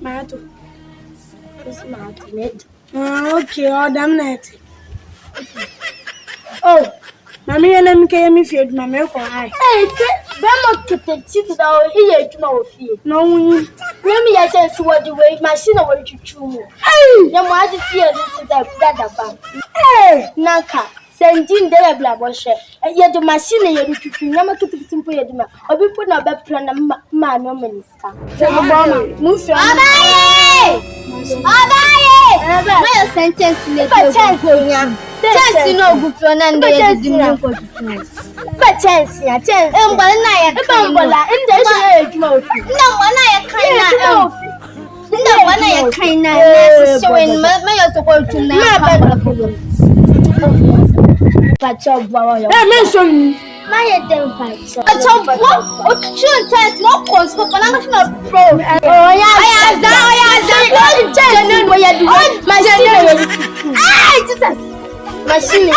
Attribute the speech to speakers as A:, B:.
A: Mato.
B: This matter, mate.
A: Okay, all damn night. Oh, Mammy and I'm came if you'd my milk or I.
B: Hey, Bama kept it seated out here to my feet.
A: No,
B: Let me just see what the way machine away to chew. Hey, your mother fear to that bank. Hey, Nanka, sending the black wash. Yet the machine you to chew, never to put simple yedma, or be put a bad plan of man or minister. Move your my sentence in a chance. Chance no good for none days. But chance, yeah, chance. And one night, a bumbola, and there's no one I kind of. No one I kind of showing my support to now. But your boy, I mentioned my identity. But your what should chance not possible, but I'm not pro. Oh, yeah, my Jesus. Machine.